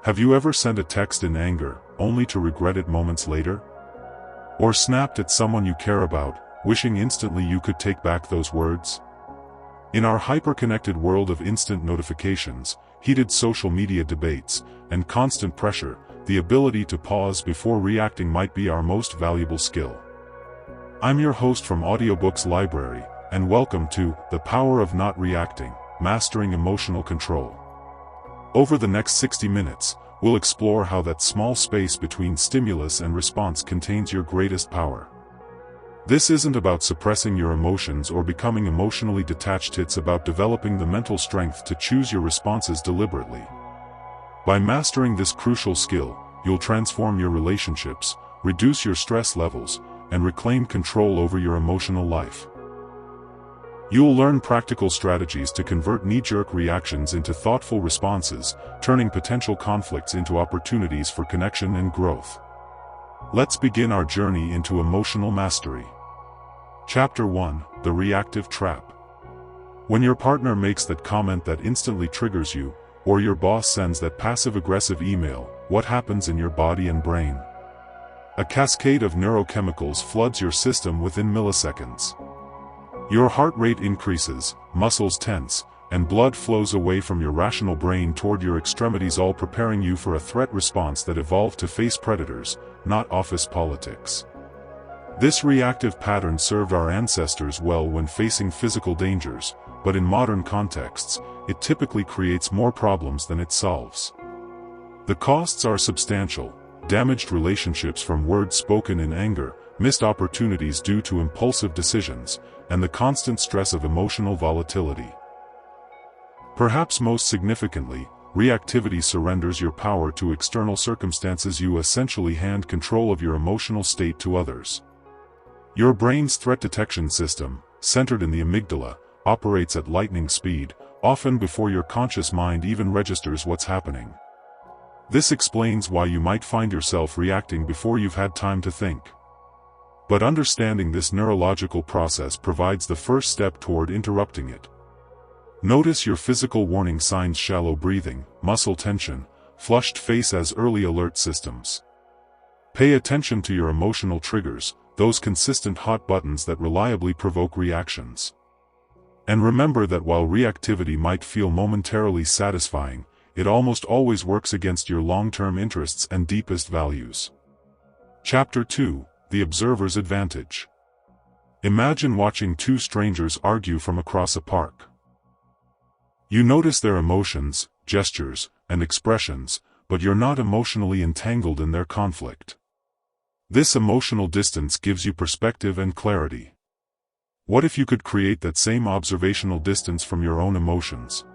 Have you ever sent a text in anger, only to regret it moments later? Or snapped at someone you care about, wishing instantly you could take back those words? In our hyper-connected world of instant notifications, heated social media debates, and constant pressure, the ability to pause before reacting might be our most valuable skill. I'm your host from Audiobooks Library, and welcome to The Power of Not Reacting, Mastering Emotional Control. Over the next 60 minutes, we'll explore how that small space between stimulus and response contains your greatest power. This isn't about suppressing your emotions or becoming emotionally detached, it's about developing the mental strength to choose your responses deliberately. By mastering this crucial skill, you'll transform your relationships, reduce your stress levels, and reclaim control over your emotional life. You'll learn practical strategies to convert knee-jerk reactions into thoughtful responses, turning potential conflicts into opportunities for connection and growth. Let's begin our journey into emotional mastery. Chapter 1: The Reactive Trap. When your partner makes that comment that instantly triggers you, or your boss sends that passive-aggressive email, what happens in your body and brain? A cascade of neurochemicals floods your system within milliseconds. Your heart rate increases, muscles tense, and blood flows away from your rational brain toward your extremities, all preparing you for a threat response that evolved to face predators, not office politics. This reactive pattern served our ancestors well when facing physical dangers, but in modern contexts, it typically creates more problems than it solves. The costs are substantial: damaged relationships from words spoken in anger, missed opportunities due to impulsive decisions, and the constant stress of emotional volatility. Perhaps most significantly, reactivity surrenders your power to external circumstances. You essentially hand control of your emotional state to others. Your brain's threat detection system, centered in the amygdala, operates at lightning speed, often before your conscious mind even registers what's happening. This explains why you might find yourself reacting before you've had time to think. But understanding this neurological process provides the first step toward interrupting it. Notice your physical warning signs: shallow breathing, muscle tension, flushed face as early alert systems. Pay attention to your emotional triggers, those consistent hot buttons that reliably provoke reactions. And remember that while reactivity might feel momentarily satisfying, it almost always works against your long-term interests and deepest values. Chapter 2: The Observer's Advantage. Imagine watching two strangers argue from across a park. You notice their emotions, gestures, and expressions, but you're not emotionally entangled in their conflict. This emotional distance gives you perspective and clarity. What if you could create that same observational distance from your own emotions?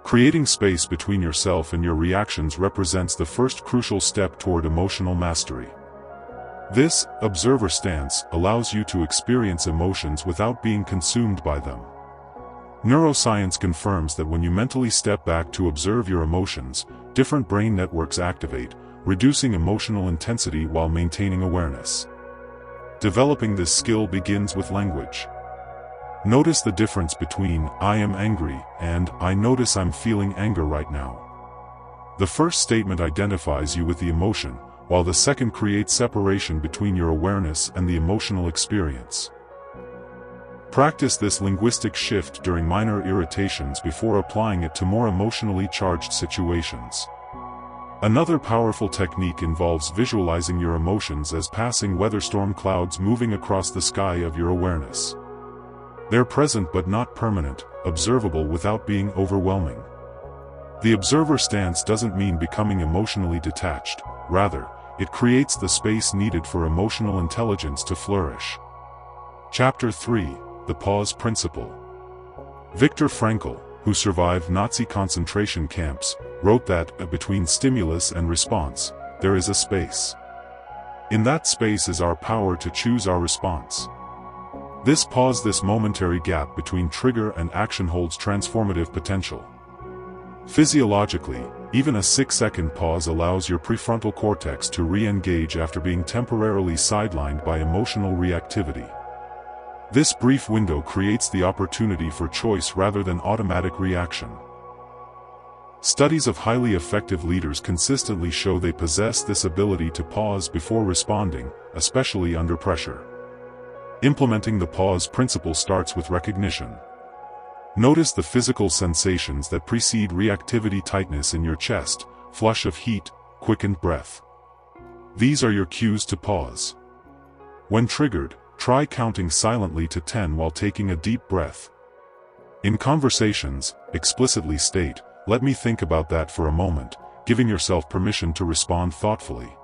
Creating space between yourself and your reactions represents the first crucial step toward emotional mastery. This observer stance allows you to experience emotions without being consumed by them. Neuroscience confirms that when you mentally step back to observe your emotions, different brain networks activate, reducing emotional intensity while maintaining awareness. Developing this skill begins with language. Notice the difference between "I am angry" and "I notice I'm feeling anger right now." The first statement identifies you with the emotion, while the second creates separation between your awareness and the emotional experience. Practice this linguistic shift during minor irritations before applying it to more emotionally charged situations. Another powerful technique involves visualizing your emotions as passing weatherstorm clouds moving across the sky of your awareness. They're present but not permanent, observable without being overwhelming. The observer stance doesn't mean becoming emotionally detached, rather, it creates the space needed for emotional intelligence to flourish. Chapter 3: The Pause Principle. Viktor Frankl, who survived Nazi concentration camps, wrote that, between stimulus and response, there is a space. In that space is our power to choose our response. This pause, this momentary gap between trigger and action, holds transformative potential. Physiologically, even a 6-second pause allows your prefrontal cortex to re-engage after being temporarily sidelined by emotional reactivity. This brief window creates the opportunity for choice rather than automatic reaction. Studies of highly effective leaders consistently show they possess this ability to pause before responding, especially under pressure. Implementing the pause principle starts with recognition. Notice the physical sensations that precede reactivity: tightness in your chest, flush of heat, quickened breath. These are your cues to pause. When triggered, try counting silently to 10 while taking a deep breath. In conversations, explicitly state, "Let me think about that for a moment," giving yourself permission to respond thoughtfully.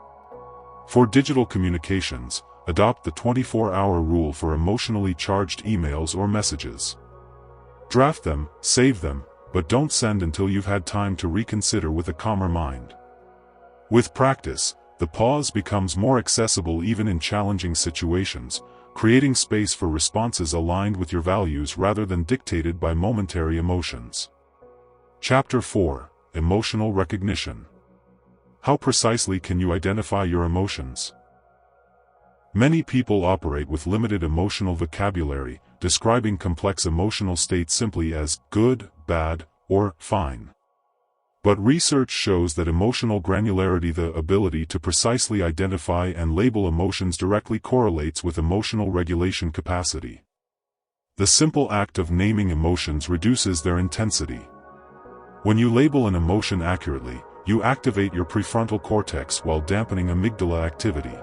For digital communications, adopt the 24-hour rule for emotionally charged emails or messages. Draft them, save them, but don't send until you've had time to reconsider with a calmer mind. With practice, the pause becomes more accessible even in challenging situations, creating space for responses aligned with your values rather than dictated by momentary emotions. Chapter 4: Emotional Recognition. How precisely can you identify your emotions? Many people operate with limited emotional vocabulary, describing complex emotional states simply as good, bad, or fine. But research shows that emotional granularity, the ability to precisely identify and label emotions, directly correlates with emotional regulation capacity. The simple act of naming emotions reduces their intensity. When you label an emotion accurately, you activate your prefrontal cortex while dampening amygdala activity.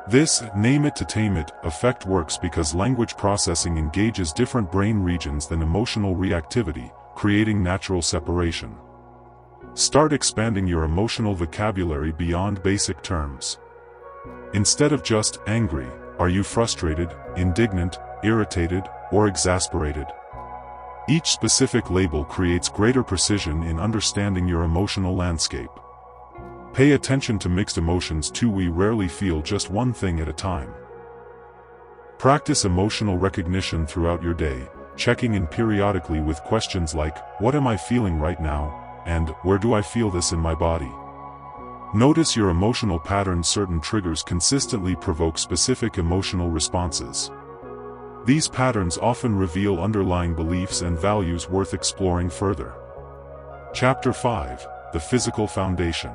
This "name it to tame it" effect works because language processing engages different brain regions than emotional reactivity, creating natural separation. Start expanding your emotional vocabulary beyond basic terms. Instead of just "angry," are you frustrated, indignant, irritated, or exasperated? Each specific label creates greater precision in understanding your emotional landscape. Pay attention to mixed emotions too. We rarely feel just one thing at a time. Practice emotional recognition throughout your day, checking in periodically with questions like, "What am I feeling right now?" and "Where do I feel this in my body?" Notice your emotional patterns. Certain triggers consistently provoke specific emotional responses. These patterns often reveal underlying beliefs and values worth exploring further. Chapter 5: The Physical Foundation.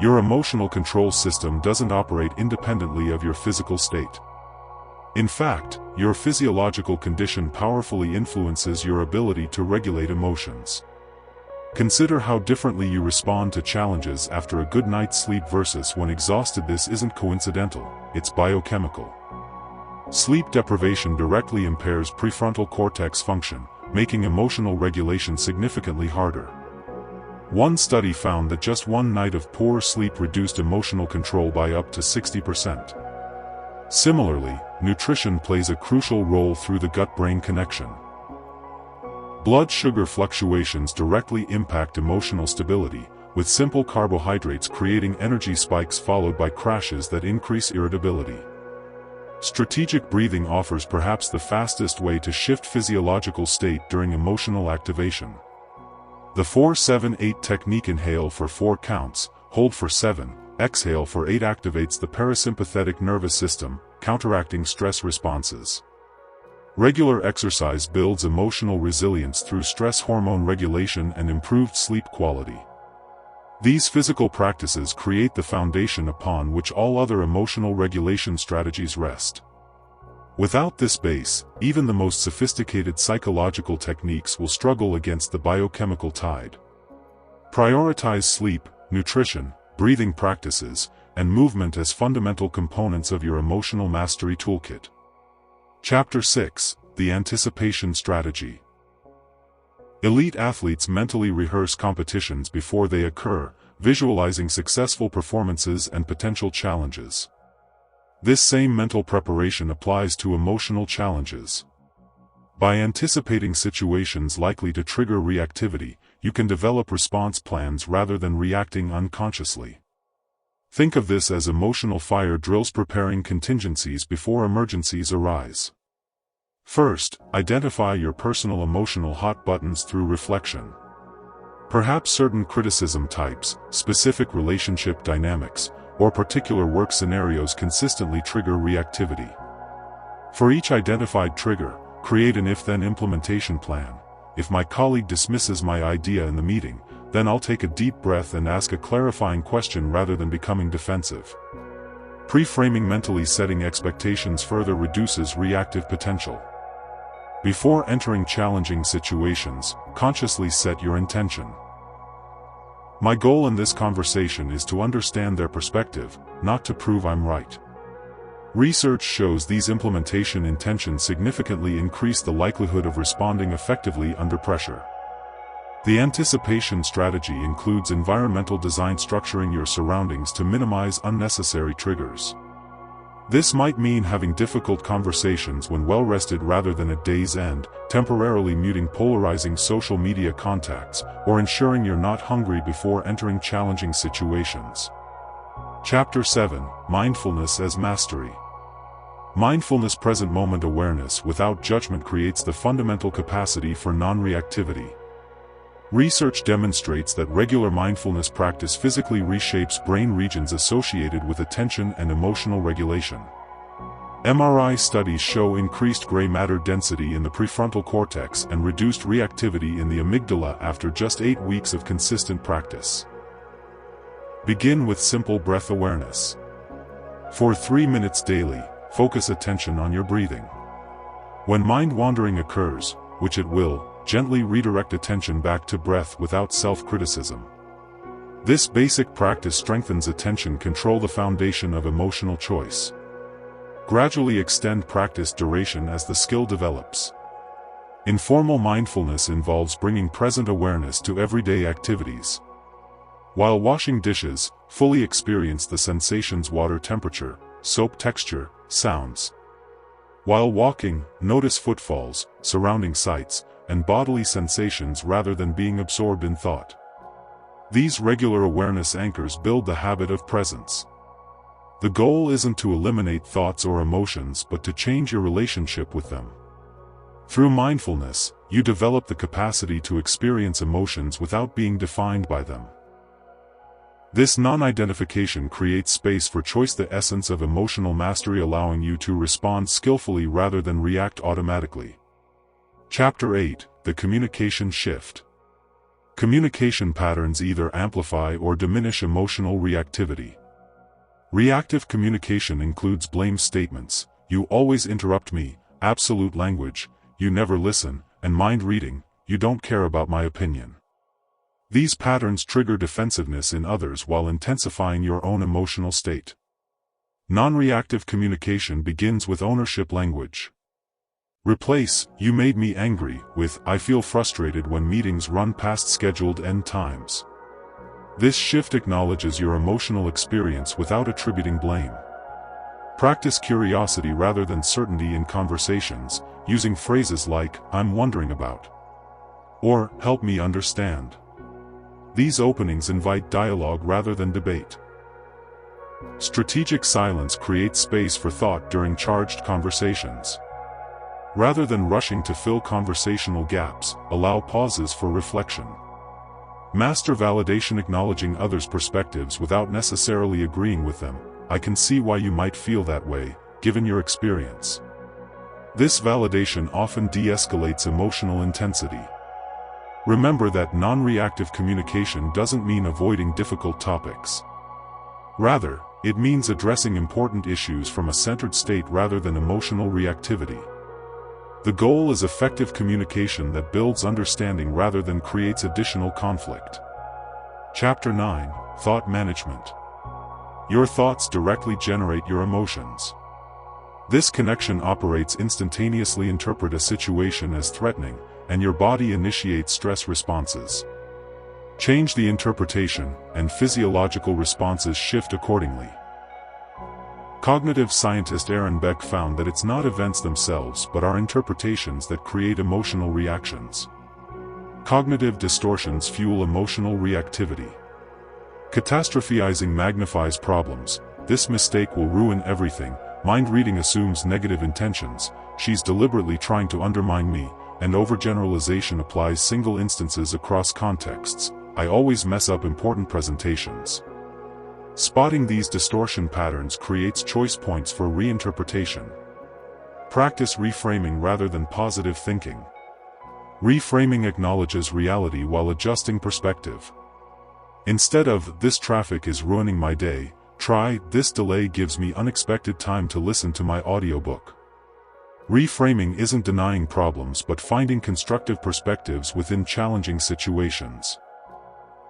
Your emotional control system doesn't operate independently of your physical state. In fact, your physiological condition powerfully influences your ability to regulate emotions. Consider how differently you respond to challenges after a good night's sleep versus when exhausted. This isn't coincidental, it's biochemical. Sleep deprivation directly impairs prefrontal cortex function, making emotional regulation significantly harder. One study found that just one night of poor sleep reduced emotional control by up to 60%. Similarly, nutrition plays a crucial role through the gut-brain connection. Blood sugar fluctuations directly impact emotional stability, with simple carbohydrates creating energy spikes followed by crashes that increase irritability. Strategic breathing offers perhaps the fastest way to shift physiological state during emotional activation. The 4-7-8 technique: inhale for 4 counts, hold for 7, exhale for 8 activates the parasympathetic nervous system, counteracting stress responses. Regular exercise builds emotional resilience through stress hormone regulation and improved sleep quality. These physical practices create the foundation upon which all other emotional regulation strategies rest. Without this base, even the most sophisticated psychological techniques will struggle against the biochemical tide. Prioritize sleep, nutrition, breathing practices, and movement as fundamental components of your emotional mastery toolkit. Chapter 6: The Anticipation Strategy. Elite athletes mentally rehearse competitions before they occur, visualizing successful performances and potential challenges. This same mental preparation applies to emotional challenges. By anticipating situations likely to trigger reactivity, you can develop response plans rather than reacting unconsciously. Think of this as emotional fire drills, preparing contingencies before emergencies arise. First, identify your personal emotional hot buttons through reflection. Perhaps certain criticism types, specific relationship dynamics, or particular work scenarios consistently trigger reactivity. For each identified trigger, create an if-then implementation plan, if my colleague dismisses my idea in the meeting, then I'll take a deep breath and ask a clarifying question rather than becoming defensive. Pre-framing mentally setting expectations further reduces reactive potential. Before entering challenging situations, consciously set your intention. My goal in this conversation is to understand their perspective, not to prove I'm right. Research shows these implementation intentions significantly increase the likelihood of responding effectively under pressure. The anticipation strategy includes environmental design, structuring your surroundings to minimize unnecessary triggers. This might mean having difficult conversations when well-rested rather than at day's end, temporarily muting polarizing social media contacts, or ensuring you're not hungry before entering challenging situations. Chapter 7: Mindfulness as Mastery. Mindfulness, present moment awareness without judgment, creates the fundamental capacity for non-reactivity. Research demonstrates that regular mindfulness practice physically reshapes brain regions associated with attention and emotional regulation. MRI studies show increased gray matter density in the prefrontal cortex and reduced reactivity in the amygdala after just 8 weeks of consistent practice. Begin with simple breath awareness. For 3 minutes daily, focus attention on your breathing. When mind wandering occurs, which it will, gently redirect attention back to breath without self-criticism. This basic practice strengthens attention control, the foundation of emotional choice. Gradually extend practice duration as the skill develops. Informal mindfulness involves bringing present awareness to everyday activities. While washing dishes, fully experience the sensations: water temperature, soap texture, sounds. While walking, notice footfalls, surrounding sights, and bodily sensations rather than being absorbed in thought. These regular awareness anchors build the habit of presence. The goal isn't to eliminate thoughts or emotions but to change your relationship with them. Through mindfulness, you develop the capacity to experience emotions without being defined by them. This non-identification creates space for choice, the essence of emotional mastery, allowing you to respond skillfully rather than react automatically. Chapter 8: The Communication Shift. Communication patterns either amplify or diminish emotional reactivity. Reactive communication includes blame statements, "You always interrupt me," absolute language, "You never listen," and mind reading, "You don't care about my opinion." These patterns trigger defensiveness in others while intensifying your own emotional state. Non-reactive communication begins with ownership language. Replace "You made me angry" with "I feel frustrated" when meetings run past scheduled end times. This shift acknowledges your emotional experience without attributing blame. Practice curiosity rather than certainty in conversations, using phrases like "I'm wondering about" or "Help me understand." These openings invite dialogue rather than debate. Strategic silence creates space for thought during charged conversations. Rather than rushing to fill conversational gaps, allow pauses for reflection. Master validation, acknowledging others' perspectives without necessarily agreeing with them. "I can see why you might feel that way, given your experience." This validation often de-escalates emotional intensity. Remember that non-reactive communication doesn't mean avoiding difficult topics. Rather, it means addressing important issues from a centered state rather than emotional reactivity. The goal is effective communication that builds understanding rather than creates additional conflict. Chapter 9: Thought Management. Your thoughts directly generate your emotions. This connection operates instantaneously. Interpret a situation as threatening, and your body initiates stress responses. Change the interpretation, and physiological responses shift accordingly. Cognitive scientist Aaron Beck found that it's not events themselves but our interpretations that create emotional reactions. Cognitive distortions fuel emotional reactivity. Catastrophizing magnifies problems. "This mistake will ruin everything." Mind reading assumes negative intentions. "She's deliberately trying to undermine me," and overgeneralization applies single instances across contexts. "I always mess up important presentations." Spotting these distortion patterns creates choice points for reinterpretation. Practice reframing rather than positive thinking. Reframing acknowledges reality while adjusting perspective. Instead of, "This traffic is ruining my day," try, "This delay gives me unexpected time to listen to my audiobook." Reframing isn't denying problems but finding constructive perspectives within challenging situations.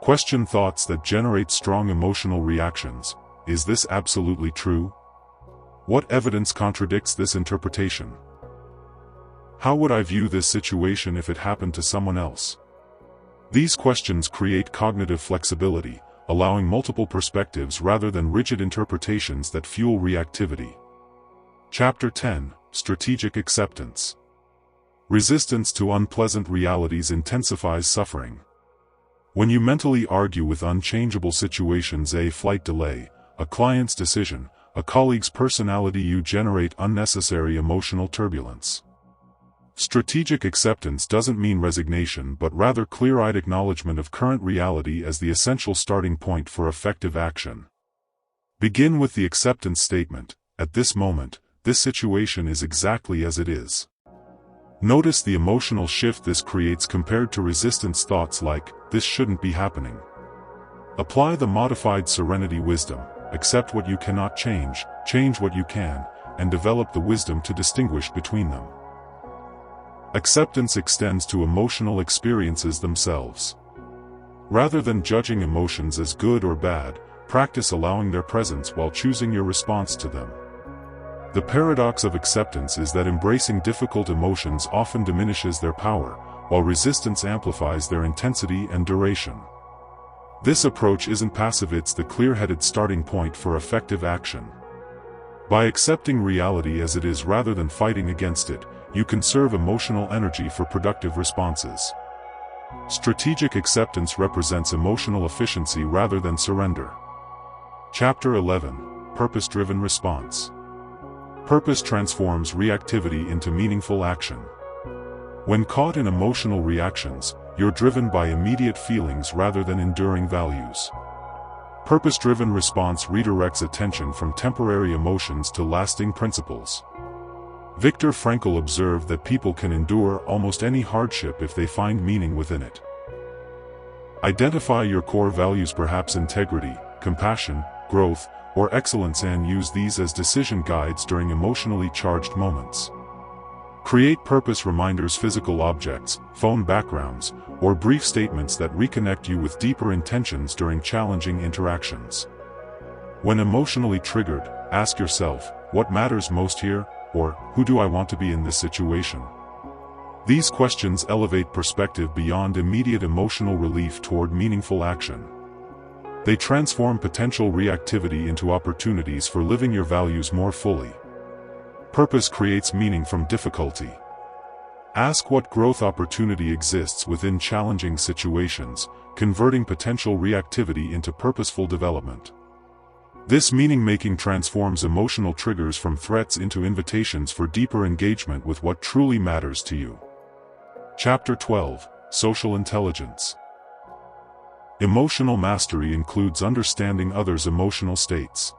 Question thoughts that generate strong emotional reactions. Is this absolutely true? What evidence contradicts this interpretation? How would I view this situation if it happened to someone else? These questions create cognitive flexibility, allowing multiple perspectives rather than rigid interpretations that fuel reactivity. Chapter 10: Strategic Acceptance. Resistance to unpleasant realities intensifies suffering. When you mentally argue with unchangeable situations, a flight delay, a client's decision, a colleague's personality, you generate unnecessary emotional turbulence. Strategic acceptance doesn't mean resignation but rather clear-eyed acknowledgement of current reality as the essential starting point for effective action. Begin with the acceptance statement: "At this moment, this situation is exactly as it is." Notice the emotional shift this creates compared to resistance thoughts like, "This shouldn't be happening." Apply the modified serenity wisdom: accept what you cannot change, change what you can, and develop the wisdom to distinguish between them. Acceptance extends to emotional experiences themselves. Rather than judging emotions as good or bad, practice allowing their presence while choosing your response to them. The paradox of acceptance is that embracing difficult emotions often diminishes their power, while resistance amplifies their intensity and duration. This approach isn't passive, it's the clear-headed starting point for effective action. By accepting reality as it is rather than fighting against it, you conserve emotional energy for productive responses. Strategic acceptance represents emotional efficiency rather than surrender. Chapter 11: Purpose-Driven Response. Purpose transforms reactivity into meaningful action. When caught in emotional reactions, you're driven by immediate feelings rather than enduring values. Purpose-driven response redirects attention from temporary emotions to lasting principles. Viktor Frankl observed that people can endure almost any hardship if they find meaning within it. Identify your core values, perhaps integrity, compassion, growth, or excellence, and use these as decision guides during emotionally charged moments. Create purpose reminders, physical objects, phone backgrounds, or brief statements that reconnect you with deeper intentions during challenging interactions. When emotionally triggered, ask yourself, "What matters most here?" or "Who do I want to be in this situation?" These questions elevate perspective beyond immediate emotional relief toward meaningful action. They transform potential reactivity into opportunities for living your values more fully. Purpose creates meaning from difficulty. Ask what growth opportunity exists within challenging situations, converting potential reactivity into purposeful development. This meaning-making transforms emotional triggers from threats into invitations for deeper engagement with what truly matters to you. Chapter 12: Social Intelligence. Emotional mastery includes understanding others' emotional states.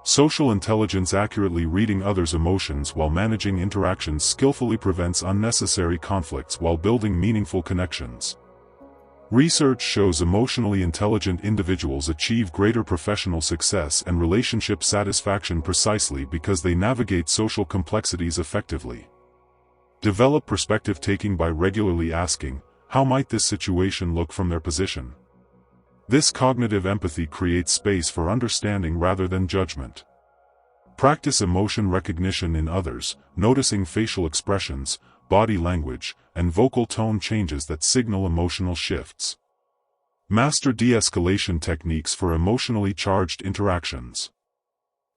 Social intelligence, accurately reading others' emotions while managing interactions, skillfully prevents unnecessary conflicts while building meaningful connections. Research shows emotionally intelligent individuals achieve greater professional success and relationship satisfaction precisely because they navigate social complexities effectively. Develop perspective taking by regularly asking, "How might this situation look from their position?" This cognitive empathy creates space for understanding rather than judgment. Practice emotion recognition in others, noticing facial expressions, body language, and vocal tone changes that signal emotional shifts. Master de-escalation techniques for emotionally charged interactions.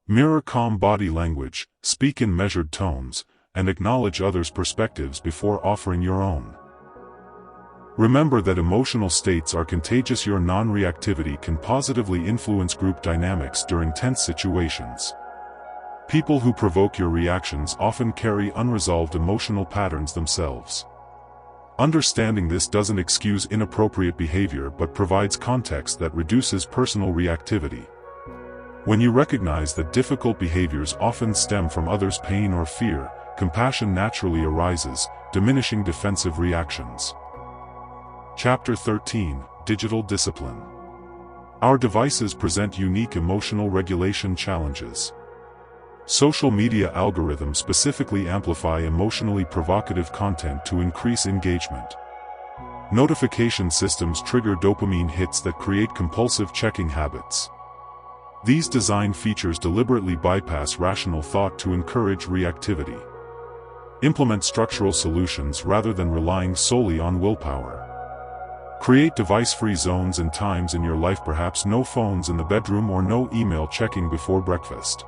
Mirror calm body language, speak in measured tones, and acknowledge others' perspectives before offering your own. Remember that emotional states are contagious. Your non-reactivity can positively influence group dynamics during tense situations. People who provoke your reactions often carry unresolved emotional patterns themselves. Understanding this doesn't excuse inappropriate behavior but provides context that reduces personal reactivity. When you recognize that difficult behaviors often stem from others' pain or fear, compassion naturally arises, diminishing defensive reactions. Chapter 13: Digital Discipline. Our devices present unique emotional regulation challenges. Social media algorithms specifically amplify emotionally provocative content to increase engagement. Notification systems trigger dopamine hits that create compulsive checking habits. These design features deliberately bypass rational thought to encourage reactivity. Implement structural solutions rather than relying solely on willpower. Create device-free zones and times in your life, perhaps no phones in the bedroom or no email checking before breakfast.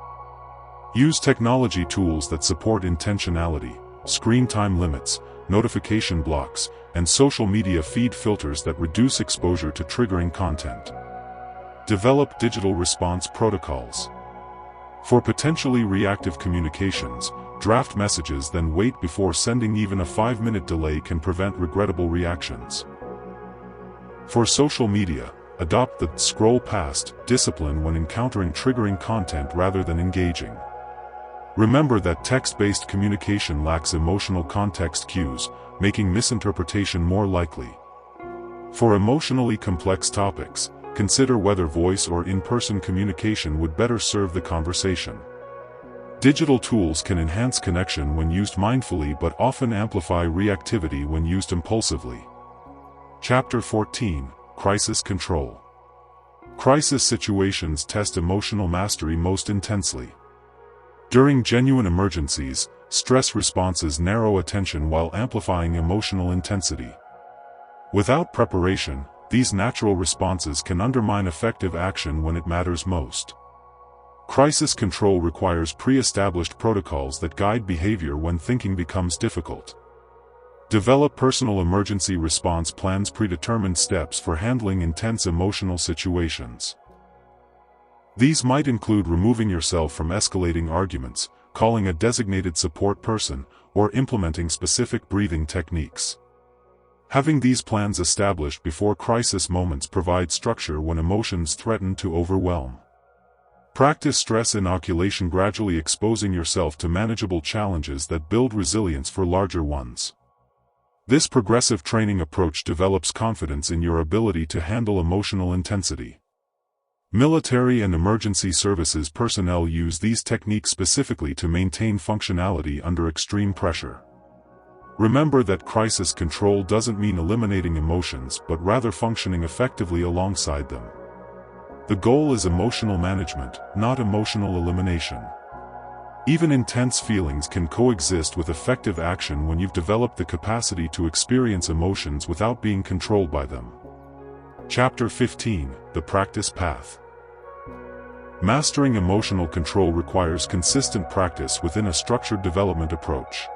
Use technology tools that support intentionality, screen time limits, notification blocks, and social media feed filters that reduce exposure to triggering content. Develop digital response protocols. For potentially reactive communications, draft messages then wait before sending. Even a 5-minute delay can prevent regrettable reactions. For social media, adopt the scroll past discipline when encountering triggering content rather than engaging. Remember that text-based communication lacks emotional context cues, making misinterpretation more likely. For emotionally complex topics, consider whether voice or in-person communication would better serve the conversation. Digital tools can enhance connection when used mindfully but often amplify reactivity when used impulsively. Chapter 14: Crisis Control. Crisis situations test emotional mastery most intensely. During genuine emergencies, stress responses narrow attention while amplifying emotional intensity. Without preparation, these natural responses can undermine effective action when it matters most. Crisis control requires pre-established protocols that guide behavior when thinking becomes difficult. Develop personal emergency response plans, predetermined steps for handling intense emotional situations. These might include removing yourself from escalating arguments, calling a designated support person, or implementing specific breathing techniques. Having these plans established before crisis moments provides structure when emotions threaten to overwhelm. Practice stress inoculation, gradually exposing yourself to manageable challenges that build resilience for larger ones. This progressive training approach develops confidence in your ability to handle emotional intensity. Military and emergency services personnel use these techniques specifically to maintain functionality under extreme pressure. Remember that crisis control doesn't mean eliminating emotions but rather functioning effectively alongside them. The goal is emotional management, not emotional elimination. Even intense feelings can coexist with effective action when you've developed the capacity to experience emotions without being controlled by them. Chapter 15: The Practice Path. Mastering emotional control requires consistent practice within a structured development approach.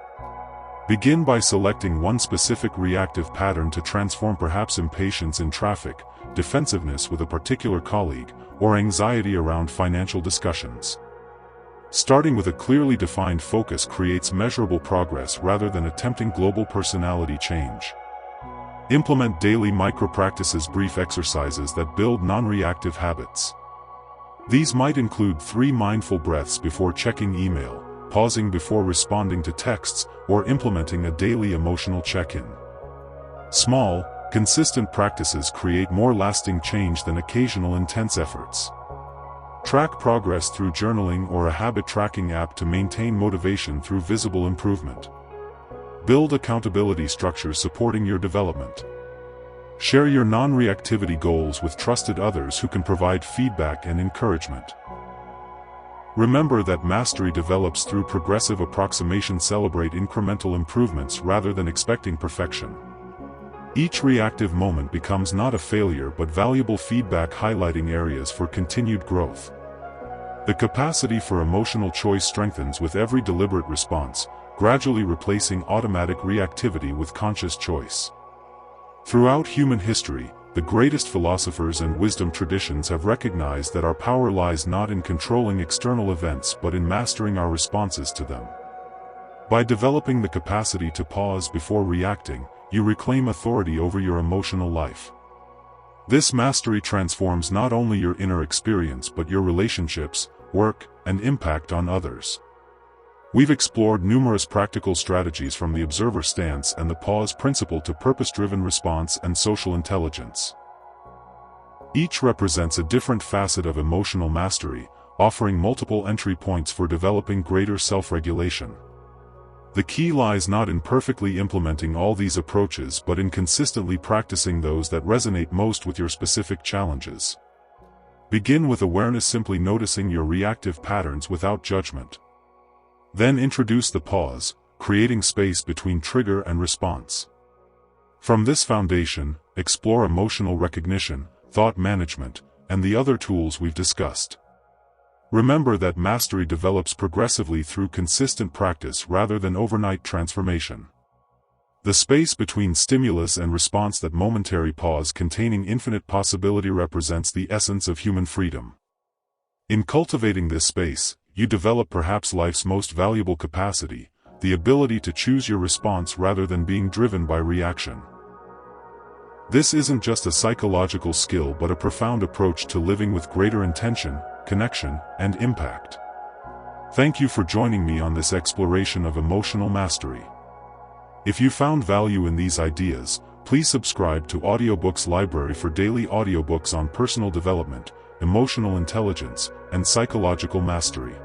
Begin by selecting one specific reactive pattern to transform, perhaps impatience in traffic, defensiveness with a particular colleague, or anxiety around financial discussions. Starting with a clearly defined focus creates measurable progress rather than attempting global personality change. Implement daily micro-practices, brief exercises that build non-reactive habits. These might include 3 mindful breaths before checking email, pausing before responding to texts, or implementing a daily emotional check-in. Small, consistent practices create more lasting change than occasional intense efforts. Track progress through journaling or a habit tracking app to maintain motivation through visible improvement. Build accountability structures supporting your development. Share your non-reactivity goals with trusted others who can provide feedback and encouragement. Remember that mastery develops through progressive approximation. Celebrate incremental improvements rather than expecting perfection. Each reactive moment becomes not a failure but valuable feedback, highlighting areas for continued growth. The capacity for emotional choice strengthens with every deliberate response, gradually replacing automatic reactivity with conscious choice. Throughout human history, the greatest philosophers and wisdom traditions have recognized that our power lies not in controlling external events but in mastering our responses to them. By developing the capacity to pause before reacting, you reclaim authority over your emotional life. This mastery transforms not only your inner experience but your relationships, work, and impact on others. We've explored numerous practical strategies from the observer stance and the pause principle to purpose-driven response and social intelligence. Each represents a different facet of emotional mastery, offering multiple entry points for developing greater self-regulation. The key lies not in perfectly implementing all these approaches but in consistently practicing those that resonate most with your specific challenges. Begin with awareness, simply noticing your reactive patterns without judgment. Then introduce the pause, creating space between trigger and response. From this foundation, explore emotional recognition, thought management, and the other tools we've discussed. Remember that mastery develops progressively through consistent practice rather than overnight transformation. The space between stimulus and response, that momentary pause containing infinite possibility, represents the essence of human freedom. In cultivating this space, you develop perhaps life's most valuable capacity, the ability to choose your response rather than being driven by reaction. This isn't just a psychological skill but a profound approach to living with greater intention, connection, and impact. Thank you for joining me on this exploration of emotional mastery. If you found value in these ideas, please subscribe to Audiobooks Library for daily audiobooks on personal development, emotional intelligence, and psychological mastery.